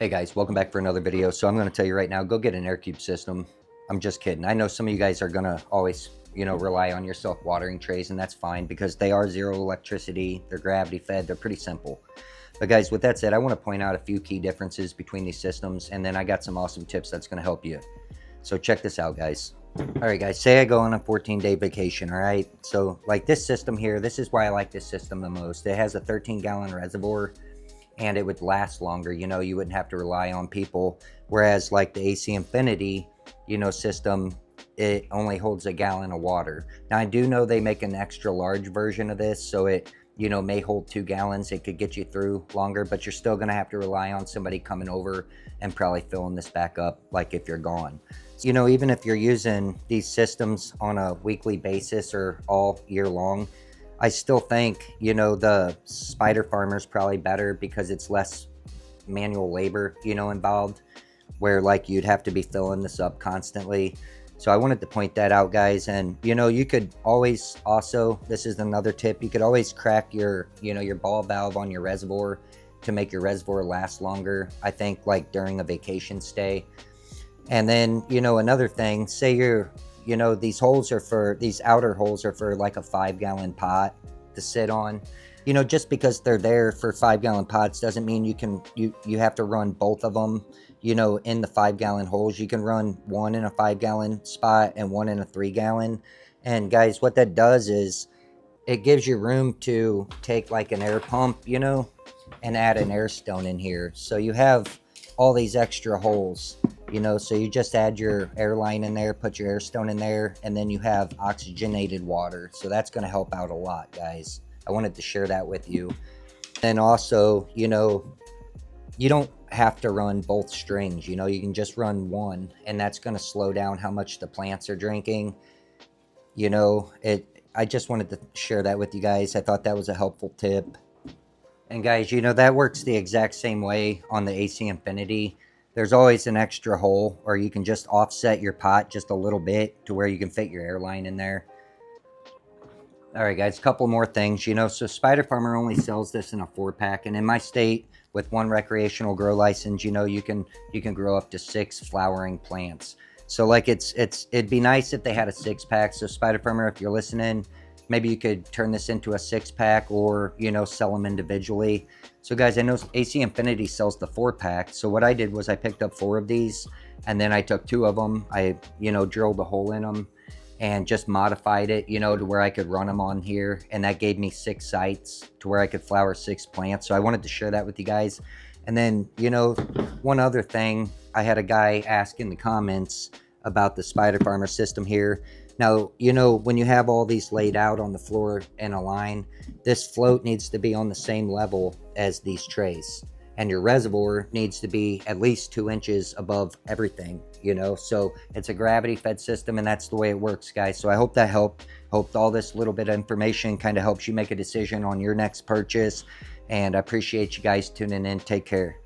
Hey guys, welcome back for another video. So I'm going to tell you right now, go get an air-cube system. I'm just kidding. I know some of you guys are going to always, rely on your self-watering trays, and that's fine because they are zero electricity. They're gravity fed. They're pretty simple. But guys, with that said, I want to point out a few key differences between these systems, and then I got some awesome tips that's going to help you. So check this out, guys. All right, guys, say I go on a 14-day vacation, all right? So like this system here, this is why I like this system the most. It has a 13-gallon reservoir, and it would last longer. You wouldn't have to rely on people. Whereas like the AC Infinity, system, it only holds a gallon of water. Now I do know they make an extra large version of this, so it, may hold 2 gallons. It could get you through longer, but you're still gonna have to rely on somebody coming over and probably filling this back up, like if you're gone. Even if you're using these systems on a weekly basis or all year long, I still think, the spider farmer is probably better because it's less manual labor, involved, where like you'd have to be filling this up constantly. So I wanted to point that out, guys. And, you could always also, this is another tip, you could always crack your, your ball valve on your reservoir to make your reservoir last longer. I think like during a vacation stay. And then, another thing, say you're, these outer holes are for like a 5-gallon pot to sit on. Just because they're there for 5-gallon pots doesn't mean you have to run both of them, in the 5-gallon holes. You can run one in a 5-gallon spot and one in a 3-gallon. And guys, what that does is it gives you room to take like an air pump, and add an air stone in here. So you have all these extra holes. So you just add your air line in there, put your air stone in there, and then you have oxygenated water. So that's going to help out a lot, guys. I wanted to share that with you. And also, you don't have to run both strings. You can just run one, and that's going to slow down how much the plants are drinking. I just wanted to share that with you guys. I thought that was a helpful tip. And guys, that works the exact same way on the AC Infinity. There's always an extra hole, or you can just offset your pot just a little bit to where you can fit your airline in there. All right, guys, a couple more things. So Spider Farmer only sells this in a 4-pack, and in my state, with one recreational grow license, you can grow up to 6 flowering plants. So like it'd be nice if they had a 6-pack. So Spider Farmer, if you're listening, maybe you could turn this into a 6-pack or, sell them individually. So guys, I know AC Infinity sells the 4-pack. So what I did was I picked up 4 of these, and then I took 2 of them. I, drilled a hole in them and just modified it, to where I could run them on here. And that gave me 6 sites to where I could flower 6 plants. So I wanted to share that with you guys. And then, one other thing, I had a guy ask in the comments about the Spider Farmer system here. Now, when you have all these laid out on the floor in a line, this float needs to be on the same level as these trays. And your reservoir needs to be at least 2 inches above everything, So it's a gravity-fed system, and that's the way it works, guys. So I hope that helped. Hope all this little bit of information kind of helps you make a decision on your next purchase. And I appreciate you guys tuning in. Take care.